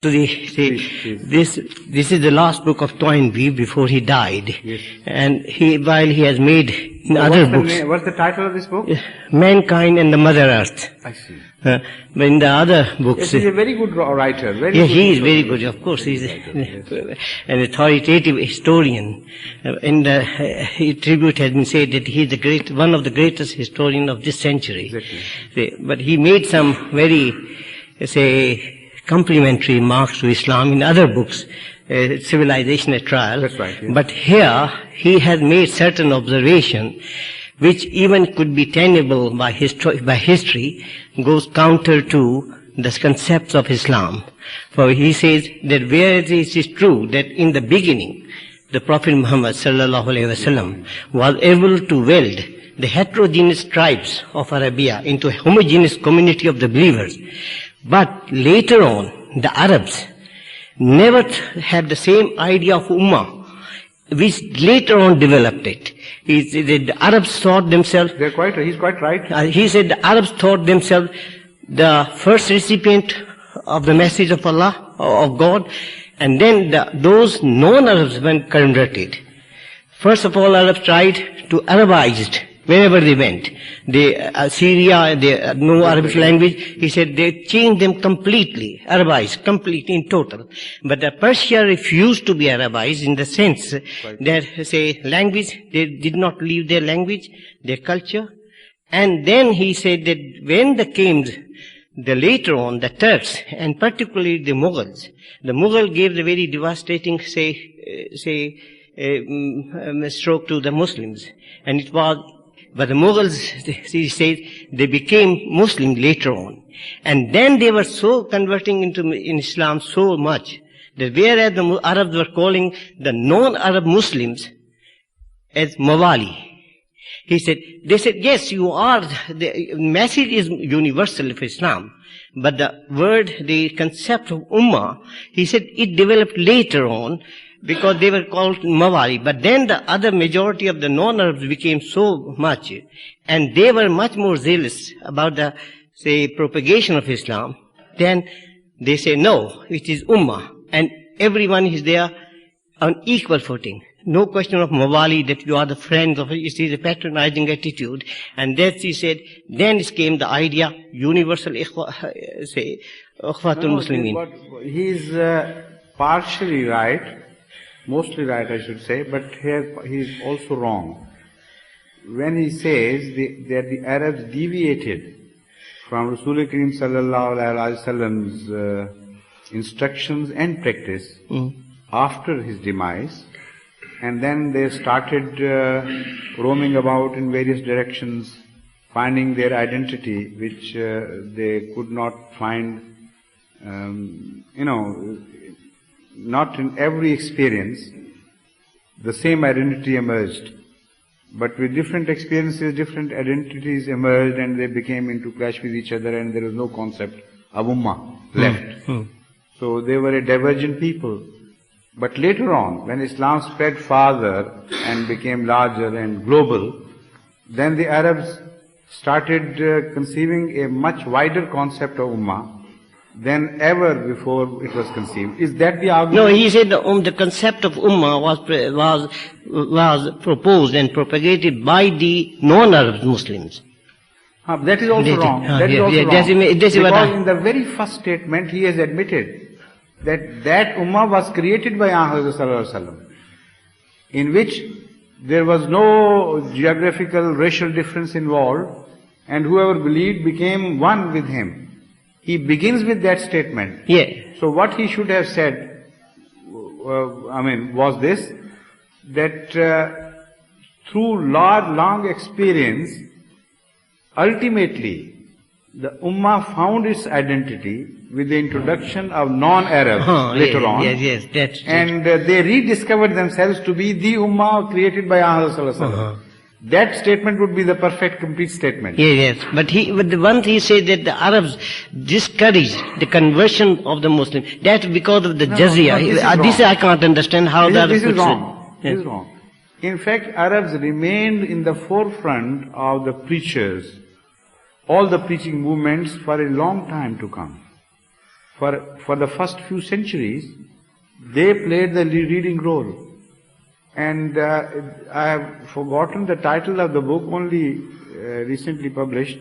This is the last book of Toynbee before he died. Yes. And while he has made in other books. What's the title of this book? Mankind and the Mother Earth. I see. But in the other books. Yes, he's a very good writer. He is very good, of course. He's an authoritative historian. In the tribute has been said that he is one of the greatest historians of this century. Exactly. But he made some very, complimentary remarks to Islam in other books, Civilization at Trial. That's right. Yes. But here, he has made certain observations which even could be tenable by history, goes counter to the concepts of Islam. For he says that whereas it is true that in the beginning, the Prophet Muhammad sallallahu alaihi wasallam was able to weld the heterogeneous tribes of Arabia into a homogeneous community of the believers. But later on, the Arabs never had the same idea of Ummah, which later on developed it. He said that the Arabs thought themselves... He's quite right. He said the Arabs thought themselves the first recipient of the message of Allah, of God, and then those non-Arabs were converted. First of all, Arabs tried to Arabize wherever they went. Syria, they no Arabic language. He said they changed them completely, Arabized, completely in total. But Persia refused to be Arabized in the sense that, language, they did not leave their language, their culture. And then he said that when later on, the Turks, and particularly the Mughal gave the very devastating, stroke to the Muslims. And but the Mughals, he says, they became Muslim later on. And then they were so converting in Islam so much that whereas the Arabs were calling the non-Arab Muslims as Mawali. They said, yes, you are, the message is universal of Islam. But the concept of Ummah, he said, it developed later on, because they were called Mawali. But then the other majority of the non-Arabs became so much, and they were much more zealous about the, propagation of Islam. Then they say, no, it is Ummah, and everyone is there on equal footing. No question of Mawali, that you are the friends of it. It is a patronizing attitude. And that he said, then came the idea, universal Ukhwatul Muslimin. He is partially right. Mostly right, I should say, but here he is also wrong. When he says that the Arabs deviated from Rasul Kareem sallallahu alaihi wasallam's instructions and practice after his demise, and then they started roaming about in various directions, finding their identity, which they could not find, not in every experience, the same identity emerged. But with different experiences, different identities emerged, and they became into clash with each other, and there was no concept of Ummah left. So they were a divergent people. But later on, when Islam spread farther and became larger and global, then the Arabs started conceiving a much wider concept of Ummah than ever before it was conceived. Is that the argument? No, he said the concept of Ummah was proposed and propagated by the non-Arab Muslims. That is also wrong. That is also wrong. Because in the very first statement he has admitted that Ummah was created by Ahmad sallallahu alaihi wasallam, in which there was no geographical, racial difference involved, and whoever believed became one with him. He begins with that statement. Yeah. So what he should have said, was this, that through long experience, ultimately, the Ummah found its identity with the introduction of non-Arabs later on. Yes, that's and they rediscovered themselves to be the Ummah created by Ahmad sallallahu alaihi wasallam. That statement would be the perfect, complete statement. Yes. But the one he said that the Arabs discouraged the conversion of the Muslims. That's because of the jizya. This I can't understand how that this is wrong. This is wrong. In fact, Arabs remained in the forefront of the preachers, all the preaching movements for a long time to come. for the first few centuries, they played the leading role. And I have forgotten the title of the book, only recently published,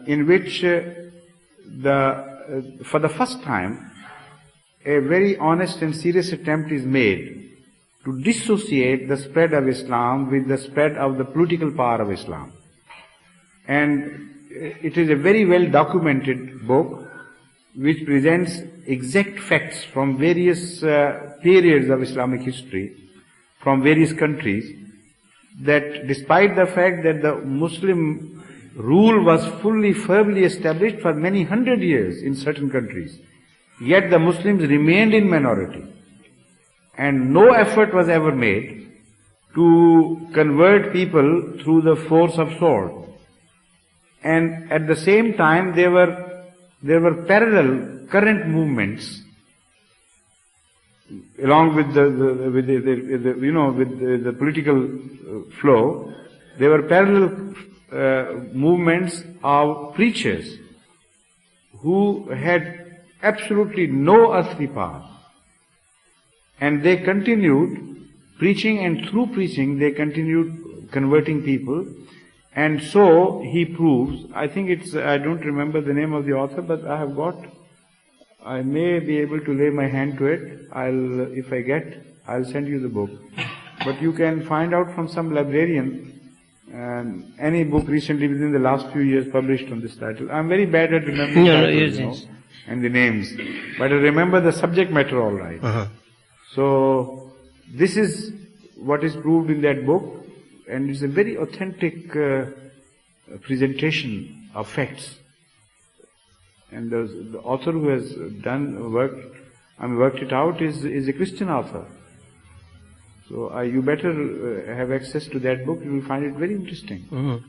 in which for the first time, a very honest and serious attempt is made to dissociate the spread of Islam with the spread of the political power of Islam. And it is a very well documented book which presents exact facts from various periods of Islamic history, from various countries, that despite the fact that the Muslim rule was firmly established for many hundred years in certain countries, yet the Muslims remained in minority. And no effort was ever made to convert people through the force of sword. And at the same time, there were parallel current movements along with the political flow. There were parallel movements of preachers who had absolutely no earthly power, and they continued preaching, and through preaching they continued converting people. And so he proves, I think I don't remember the name of the author, but I may be able to lay my hand to it. If I get, I'll send you the book. But you can find out from some librarian, any book recently within the last few years published on this title. I'm very bad at remembering titles, and the names. But I remember the subject matter all right. Uh-huh. So, this is what is proved in that book. And it's a very authentic presentation of facts. And the author who has worked it out is a Christian author. So you better have access to that book. You will find it very interesting. Mm-hmm.